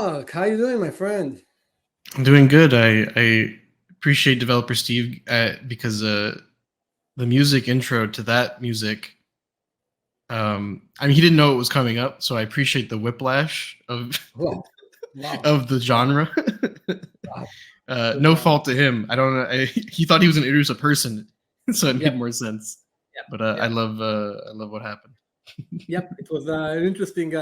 Mark, how you doing, my friend? I'm doing good. I appreciate developer Steve because the music intro to that music. I mean, he didn't know it was coming up, so I appreciate the whiplash of Wow, wow, of the wow, genre. wow. No Wow. fault to him. I don't know. He thought he was going to introduce a person, so it made Yep, more sense. yep, But yep, I love what happened. yep. It was an interesting.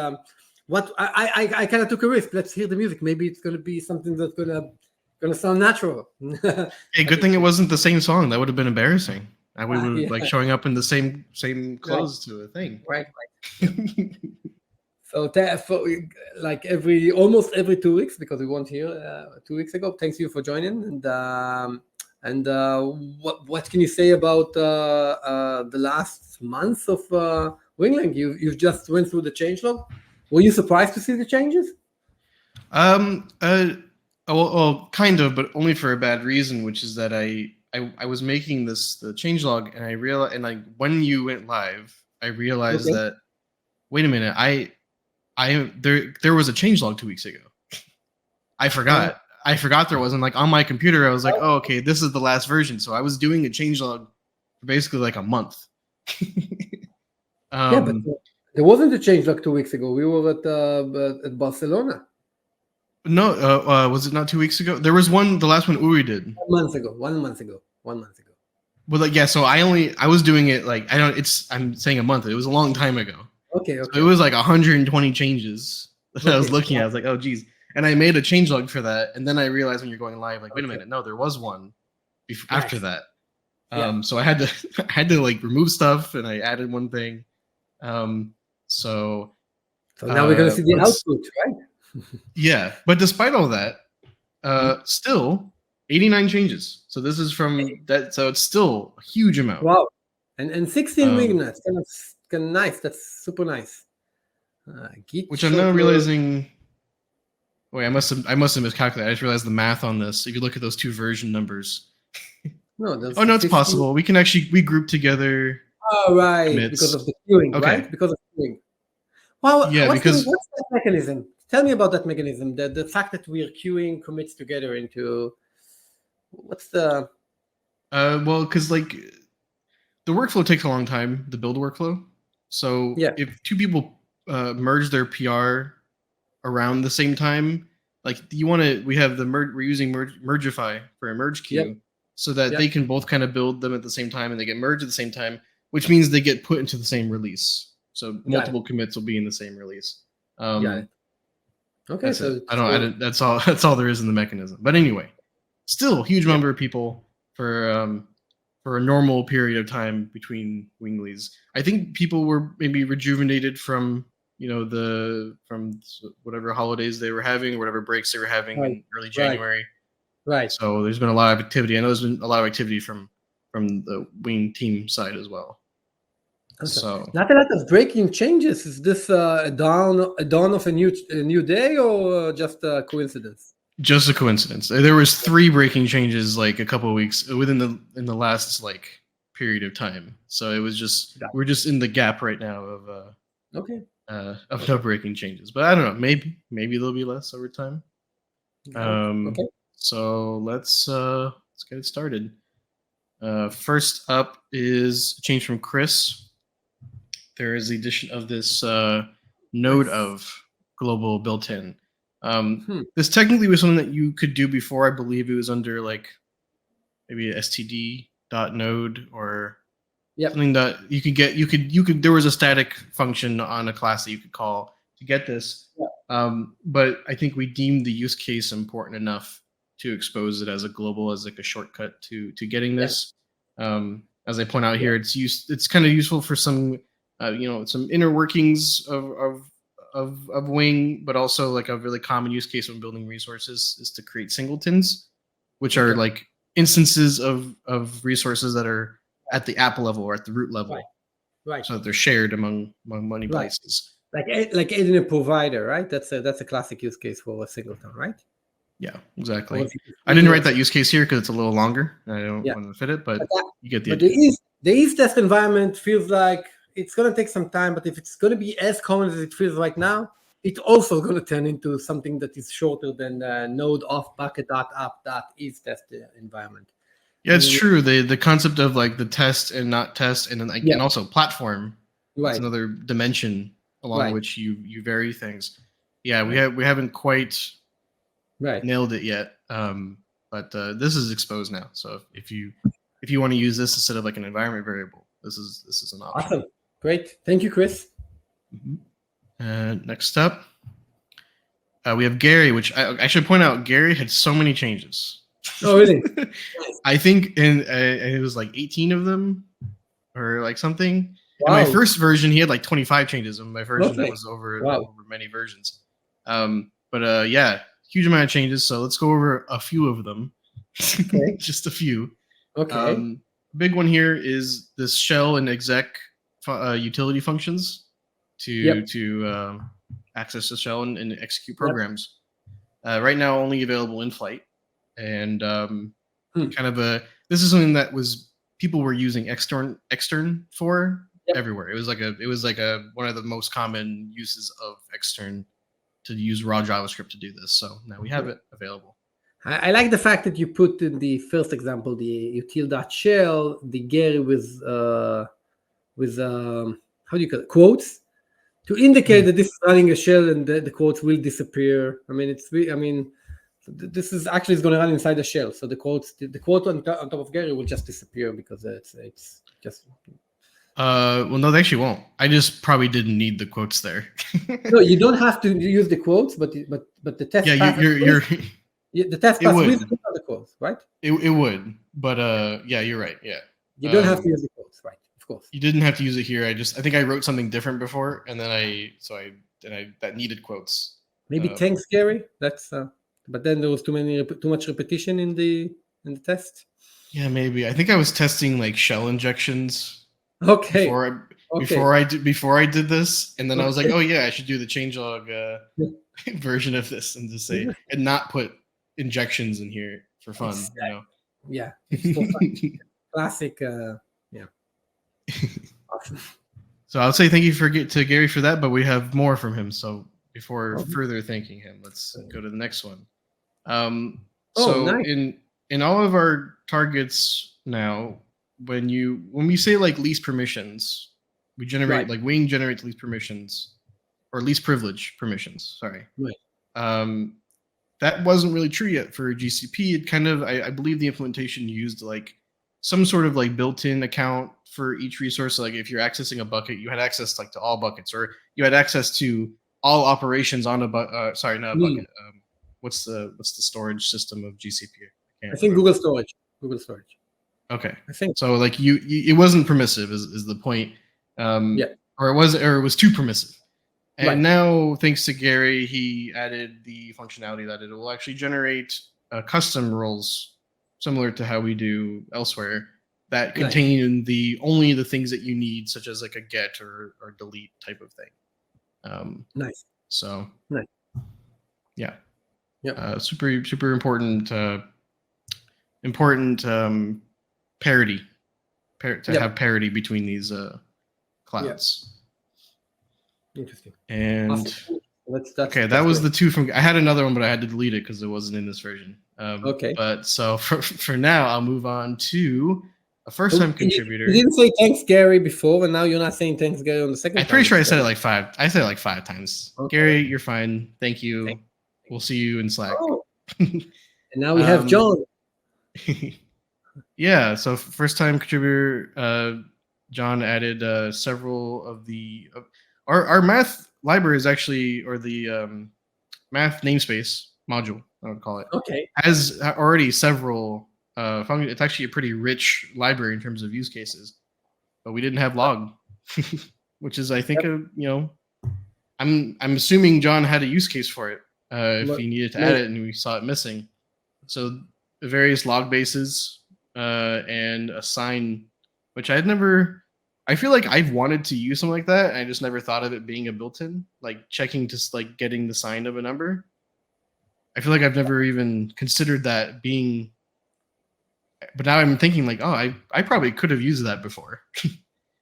What I kind of took a risk. Let's hear the music. Maybe it's gonna be something that's gonna sound natural. Hey, But good thing it wasn't the same song. That would have been embarrassing. I would have yeah, like showing up in the same right, clothes to a thing. right. Yep. So for like almost every 2 weeks because we weren't here 2 weeks ago. Thanks you for joining and what can you say about the last months of Winglang? You've just went through the changelog. Were you surprised to see the changes? Um, uh, well, kind of, but only for a bad reason, which is that I was making the changelog, and I realized, and like when you went live, I realized Okay. that wait a minute, there was a changelog 2 weeks ago. I Uh, forgot. I forgot there wasn't like on my computer. I was like, oh, okay, this is the last version. So I was doing a changelog for basically like a month. yeah, but um, there wasn't a changelog 2 weeks ago. We were at Barcelona no, was it not 2 weeks ago? There was one. The last one Uri did. 1 month ago. 1 month ago. 1 month ago. Well, like, yeah. So I was doing it like I don't. I'm saying a month. It was a long time ago. Okay, So okay, it was okay, like 120 changes that I was okay. looking at. I was like, oh geez. And I made a changelog for that. And then I realized when you're going live, like, wait a Okay, minute, no, there was one after nice. that. Yeah. So I had to I had to like remove stuff, and I added one thing. Um, so So now we're gonna see the but output, right? yeah, but despite all that, Mhm. still 89 changes. So this is from that. So it's still a huge amount. Wow. And 16 Um, wingnuts, kind of nice. That's super nice. Git which I'm now short word. realizing. Wait, I must have miscalculated. I just realized the math on this. If you look at those two version numbers. No, Oh there's no, it's 15. possible. We can actually we group together Oh, right, because of commits. the queuing, Okay. right? Because of queuing. Well, Yeah, because what's that mechanism? Tell me about that mechanism. The fact that we're queuing commits together into what's the well, because like the workflow takes a long time, the build workflow. So yeah, if two people merge their PR around the same time, like you want to, we have the merge. We're using Mergify for a merge yep, queue, so that yep, they can both kind of build them at the same time, and they get merged at the same time, which means they get put into the same release. So got it, multiple commits will be in the same release. got it. Okay, That's it. so I don't. I didn't, that's all. That's all there is in the mechanism. But anyway, still a huge yep, number of people for a normal period of time between Winglies. I think people were maybe rejuvenated from from whatever holidays they were having or whatever breaks they were having right, in early right, January. right. So there's been a lot of activity. I know there's been a lot of activity from the Wing team side as well. Okay. So Not a lot of breaking changes. Is this a dawn of a new day or just a coincidence? just a coincidence. There was 3 breaking changes like a couple of weeks within the last like period of time. So it was just Got we're just in the gap right now it. Okay, of no breaking changes. But I don't know. Maybe there'll be less over time. got it. Okay. So let's get it started. First up is a change from Chris. There is the addition of this node Nice. of global built-in. Hmm. This technically was something that you could do before. I believe it was under like maybe a std.node or Yep. something that you could get. You could. There was a static function on a class that you could call to get this. Yeah. But I think we deemed the use case important enough to expose it as a global, as like a shortcut to getting Yeah. this. As I point out Yeah. here, it's kind of useful for some some inner workings of Wing, but also like a really common use case when building resources is to create singletons, which are Okay. like instances of resources that are at the app level or at the root level, Right. Right. so that they're shared among many Right. places. Like aiding a provider, right? That's a classic use case for a singleton, right? Yeah, Or exactly. if you I didn't see write or that something. use case here because it's a little longer. And I don't Yeah. want to fit it, But but that, you get the but the idea. east test environment feels like it's gonna take some time. But if it's gonna be as common as it feels right now, it's also going to turn into something that is shorter than node off bucket dot app dot is test environment. Yeah, it's true. The concept of like the test and not test, and then like, and also platform. Right. It's another dimension along which you vary things. Yeah, we haven't quite nailed it yet. But this is exposed now. So if you want to use this instead of like an environment variable, this is an option. Awesome. Great. Thank you, Chris. Next up, we have Gary, which I should point out, Gary had so many changes. Oh, really? I think it was like 18 of them or like something. Wow. In my first version, he had like 25 changes. In my version, that was over many versions. But yeah, huge amount of changes. So let's go over a few of them. Okay. Just a few. Okay. Big one here is this shell and exec utility functions to access the shell and execute programs. Right now, only available in flight. And this is something that people were using extern for everywhere. It was like one of the most common uses of extern to use raw JavaScript to do this. So now we have it available. I like the fact that you put in the first example the util.shell, the Gary with how do you call it, quotes, to indicate that this is running a shell and the quotes will disappear. I mean, this is actually going to run inside the shell, so the quote on top of Gary will just disappear because it's just. Well, no, they actually won't. I just probably didn't need the quotes there. No, you don't have to use the quotes, but the test. Yeah, the test pass will use the quotes, right? It would, but yeah, you're right. Yeah, you don't have to use the quotes, right? Of course. You didn't have to use it here. I think I wrote something different before, and then that needed quotes. Maybe thanks, Gary. That's. But then there was too much repetition in the test. Yeah, maybe. I think I was testing like shell injections. Okay. Before I did this, and then I was like, oh yeah, I should do the changelog version of this and just say and not put injections in here for fun. Yeah. It's so fun. Classic. Yeah. Awesome. So I'll say thank you to Gary for that, but we have more from him. So before further thanking him, let's go to the next one. Nice. In all of our targets now, when we say like least permissions, we generate like Wing generates least permissions or least privilege permissions. Sorry. Right. That wasn't really true yet for GCP. It kind of, I believe the implementation used like some sort of like built-in account for each resource. So like if you're accessing a bucket, you had access like to all buckets, or you had access to all operations on a bucket. Sorry, not a bucket. What's the storage system of GCP? I think Google Storage. Okay. I think so. Like it wasn't permissive is the point. Or it was too permissive. And now, thanks to Gary, he added the functionality that it will actually generate custom roles similar to how we do elsewhere that contain only the things that you need, such as like a get or delete type of thing. Nice. So nice. Yeah. Yeah. Super important parity to have parity between these clouds. Interesting. And awesome. That was the two from. I had another one, but I had to delete it because it wasn't in this version. Okay. But so for now, I'll move on to a first-time contributor. You didn't say thanks, Gary, before, and now you're not saying thanks, Gary, on the second. I'm pretty sure I said it like five. I said it like 5 times. Okay. Gary, you're fine. Thank you. We'll see you in Slack. Oh. And now we have John. Yeah. So first-time contributor. John added several of the our math library is actually, or the math namespace module, I would call it. Okay. Has already several functions. It's actually a pretty rich library in terms of use cases, but we didn't have log, which is, I think, I'm assuming John had a use case for it if he needed to add it and we saw it missing. So the various log bases and a sign, which I feel like I've wanted to use something like that, and I just never thought of it being a built-in, like checking just like getting the sign of a number. I feel like I've never even considered that being, but now I'm thinking like, oh, I probably could have used that before.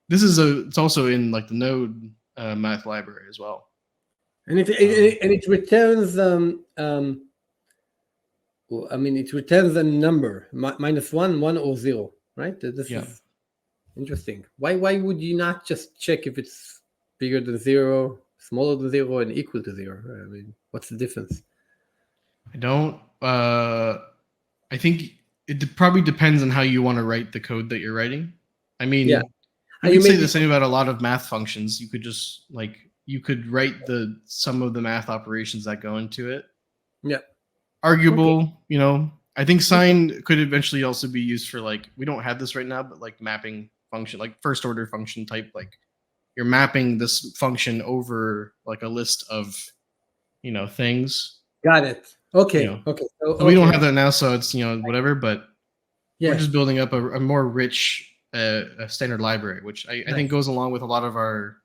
It's also in like the Node math library as well. And it returns I mean, it returns a number -1, 1 or 0, right? This is interesting. Why would you not just check if it's bigger than 0, smaller than 0, and equal to 0? I mean, what's the difference? I don't. I think it probably depends on how you want to write the code that you're writing. I mean, you could say the same about a lot of math functions. You could just you could write some of the math operations that go into it. Yeah. Arguable, I think sine could eventually also be used for we don't have this right now, but mapping function, first order function type, you're mapping this function over a list of things. Got it. Okay. Okay. So we don't have that now, so it's whatever, but we're just building up a more rich standard library, which I think goes along with a lot of our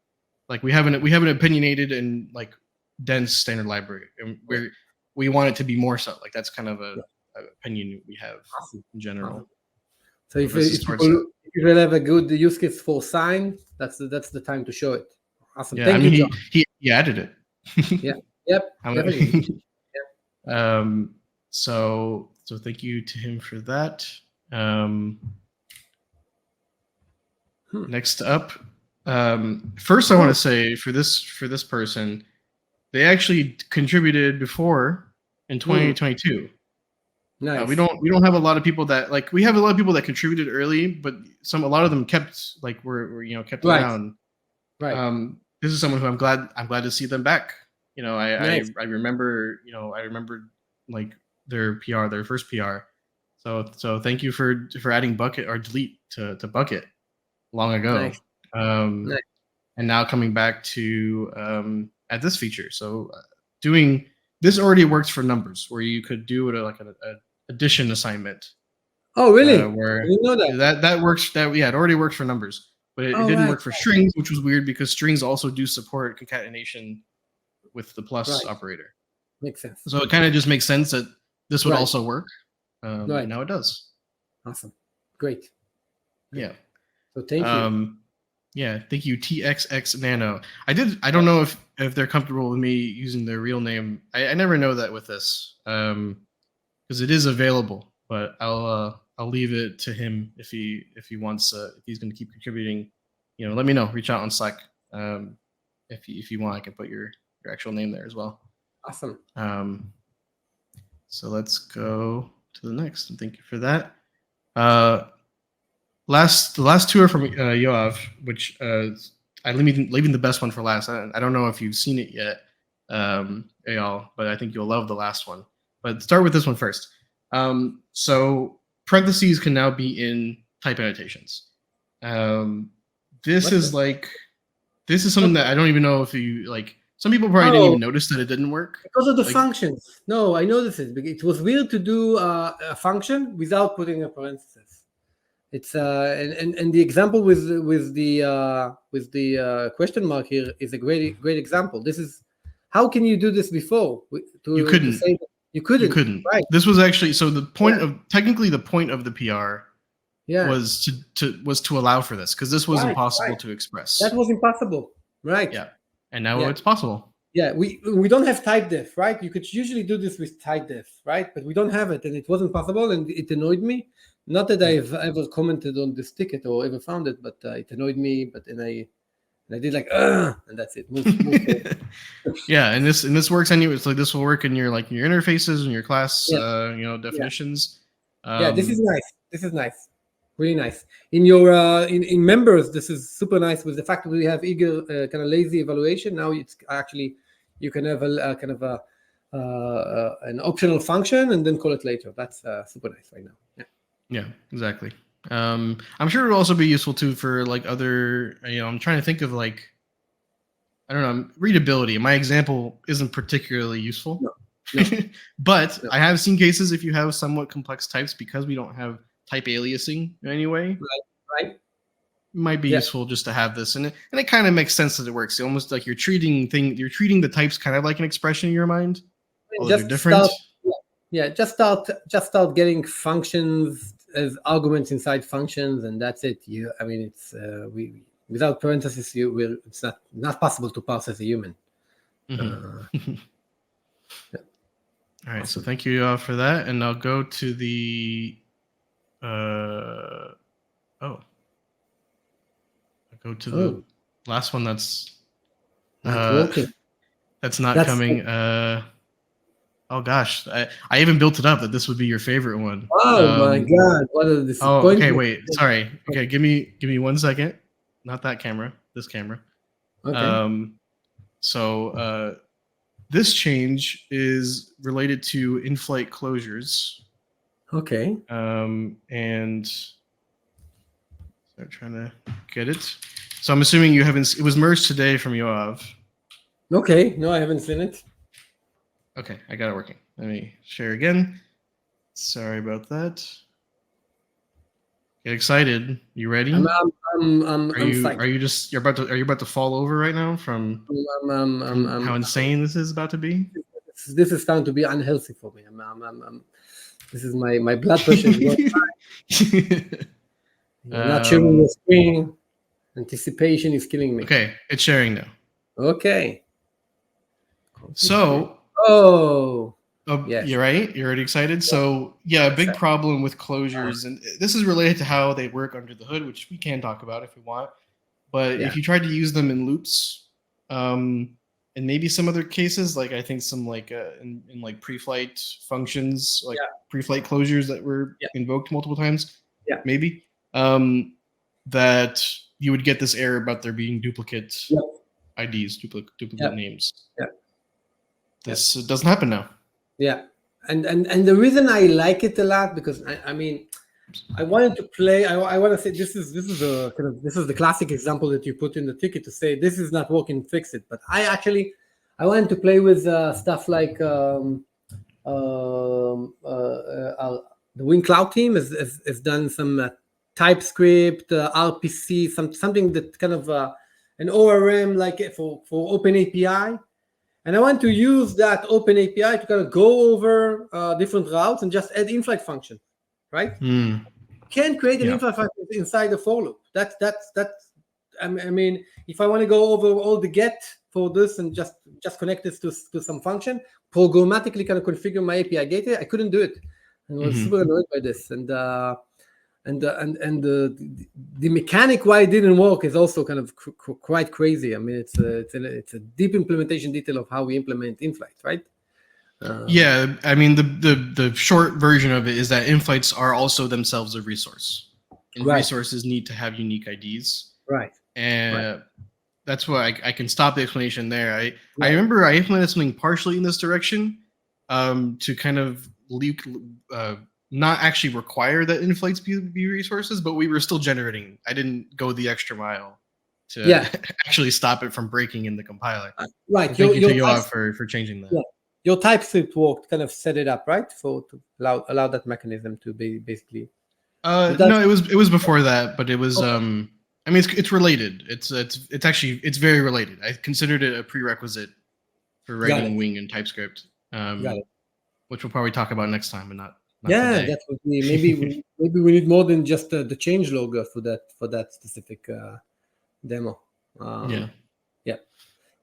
we have an opinionated and dense standard library, and we want it to be more so. That's kind of a opinion we have in general. So if you will have a good use case for sine, that's the time to show it. Awesome. Yeah, Thank you, he added it. Yeah. Yep. Definitely. So thank you to him for that. Next up, first I want to say for this person, they actually contributed before in 2022. Nice. We don't have a lot of people that we have a lot of people that contributed early, but a lot of them kept were kept around. Right. This is someone who I'm glad to see them back. I remember their PR, their first PR. So thank you for adding bucket or delete to bucket long ago. Nice. And now coming back to add this feature. So doing this already works for numbers, where you could do it an addition assignment. Oh, really? Where you know that works. It already works for numbers, but it didn't work for strings, which was weird because strings also do support concatenation with the plus operator. Makes sense. So it kind of just makes sense that this would also work. And now it does. Awesome. Great. Yeah. So thank you. Yeah, thank you, TXX Nano. I don't know if they're comfortable with me using their real name. I never know that with this, because it is available. But I'll leave it to him if he wants. If he's going to keep contributing, let me know. Reach out on Slack. If you want, I can put your actual name there as well. Awesome. So let's go to the next. And thank you for that. The last two are from Yoav, which I'm leaving the best one for last. I don't know if you've seen it yet, Eyal, but I think you'll love the last one. But start with this one first. So parentheses can now be in type annotations. This is something that I don't even know if you Some people probably didn't even notice that it didn't work because of the functions. No, I know this is. It was weird to do a function without putting a parenthesis. It's and the example with the question mark here is a great example. This is how can you do this before? You couldn't. You couldn't. Right. This was actually the point of the point of the PR. Was to allow for this, because this was impossible to express. That was impossible. Right. Yeah. And now it's possible. Yeah, we don't have type def, right? You could usually do this with type def, right? But we don't have it, and it wasn't possible, and it annoyed me. Not that I've ever commented on this ticket or ever found it, but it annoyed me. But then I did and that's it. Move yeah, and this works anyway. It's this will work in your your interfaces and your class, definitions. Yeah, this is nice. This is nice. Really nice. In your in members, this is super nice with the fact that we have eager kind of lazy evaluation. Now it's actually you can have a kind of an optional function and then call it later. That's super nice right now. Yeah, exactly. I'm sure it'll also be useful too for other. I'm trying to think of I don't know, readability. My example isn't particularly useful, no. But I have seen cases if you have somewhat complex types, because we don't have type aliasing in any way. Right. It might be useful just to have this, and it kind of makes sense that it works. It's almost like you're treating the types kind of like an expression in your mind. They're different. Just start getting functions as arguments inside functions, and that's it. It's without parentheses, it's not possible to parse as a human. Mhm. Yeah. All right, so Awesome. thank you for that, and I'll go to the I'll go to the last one that's Networking. that's not That's coming. Oh gosh, I even built it up that this would be your favorite one. oh my God! What a Oh, okay, disappointment. wait, sorry. Okay, give me 1 second. Not that camera. This camera. Okay. So this change is related to in-flight closures. Okay. And I'm trying to get it. So I'm assuming you haven't. It was merged today from Yoav. Okay. No, I haven't seen it. Okay, I got it working. Let me share again. Sorry about that. Get excited. You ready? I'm Are you psyched. are you about to fall over right now from how insane this is about to be? This is starting to be unhealthy for me. This is my blood pressure is going high. You're not sharing the screen. Anticipation is killing me. Okay, it's sharing now. Okay. So, oh, yes. You're right. You're already excited. So, yeah, a big problem with closures, and this is related to how they work under the hood, which we can talk about if we want. But if you tried to use them in loops, and maybe some other cases, like I think some like in like pre-flight functions, like pre-flight closures that were invoked multiple times, maybe that you would get this error about there being duplicate IDs, duplicate names. This doesn't happen now. Yeah, and the reason I like it a lot because I mean, I wanted to play. I want to say this is a kind of this is the classic example that you put in the ticket to say this is not working, fix it. But I wanted to play with stuff like the Wing Cloud team has done some TypeScript, RPC, something that kind of an ORM like for Open API. And I want to use that Open API to kind of go over different routes and just add in-flight function, right? Can't create an in-flight function inside the for loop. That's. I mean, if I want to go over all the get for this and just connect this to some function, programmatically kind of configure my API gateway, I couldn't do it, and I was super annoyed by this. And the mechanic why it didn't work is also kind of quite crazy. I mean, it's a deep implementation detail of how we implement in-flight, right? Yeah, I mean the short version of it is that in-flights are also themselves a resource, and resources need to have unique IDs. Right. And that's why I can stop the explanation there. I remember I implemented something partially in this direction to kind of not actually require that in-flights be resources, but we were still generating. I didn't go the extra mile to actually stop it from breaking in the compiler. Right. So thank you to Yoav for changing that. Yeah. Your TypeScript work kind of set it up, right? To allow that mechanism to be basically. No, it was before that, but it was. I mean, it's related. It's very related. I considered it a prerequisite for writing Wing and TypeScript, which we'll probably talk about next time, but not today. That would be maybe we need more than just the change log for that specific demo.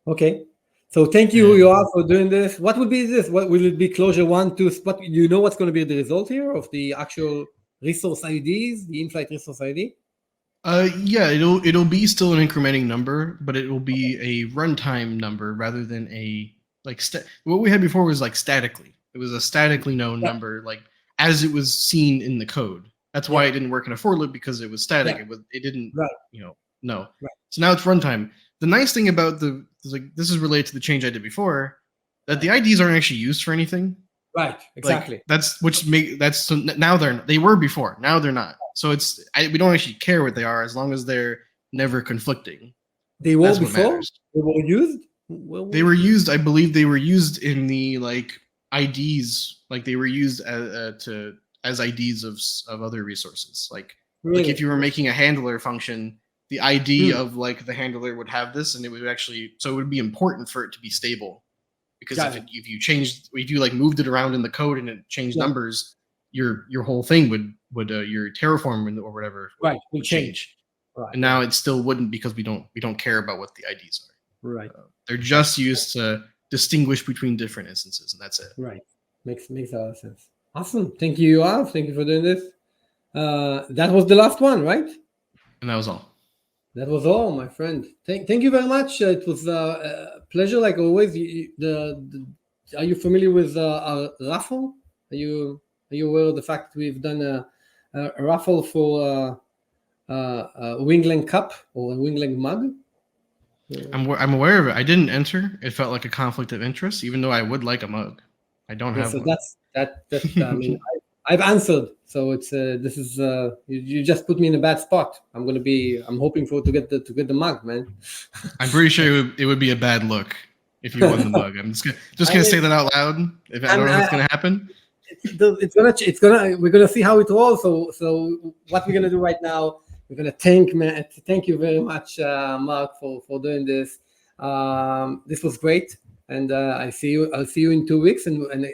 Okay. So thank you, Yoav, for doing this. What would be this? What will it be? Closure 1, 2? What you know? What's going to be the result here of the actual resource IDs, the in-flight resource ID? Yeah, it'll be still an incrementing number, but it will be a runtime number rather than a like what we had before was like statically. It was a statically known number, like as it was seen in the code. That's why it didn't work in a for loop, because it was static. It didn't, no. So now it's runtime. The nice thing about this is related to the change I did before, that the IDs aren't actually used for anything. Right. Exactly. Like, so now they were before. Now they're not. So we don't actually care what they are as long as they're never conflicting. They were before. They were used. They were used. I believe they were used in the like IDs. Like they were used as IDs of other resources. Like if you were making a handler function, the ID of like the handler would have this, and it would actually. So it would be important for it to be stable. Because if you like moved it around in the code and it changed numbers, your whole thing would your Terraform or whatever would change. And now it still wouldn't, because we don't care about what the IDs are. Right. They're just used to distinguish between different instances, and that's it. Right. Makes a lot of sense. Awesome. Thank you, Yoav. Thank you for doing this. That was the last one, right? And that was all. That was all, my friend. Thank you very much. It was a pleasure, like always. Are you familiar with our raffle? Are you aware of the fact that we've done a raffle for a Winglang cup or a Winglang mug? I'm aware of it. I didn't enter. It felt like a conflict of interest, even though I would like a mug. I don't have So one. that's I mean, I've answered. So it's this is you just put me in a bad spot. I'm hoping to get the mug, man. I'm pretty sure it would be a bad look if you won the mug. I'm just gonna say that out loud. If I don't know what's gonna happen. We're gonna see how it rolls. So what we're gonna do right now, we're gonna thank you very much, Mark, for doing this. This was great, and I'll see you in 2 weeks and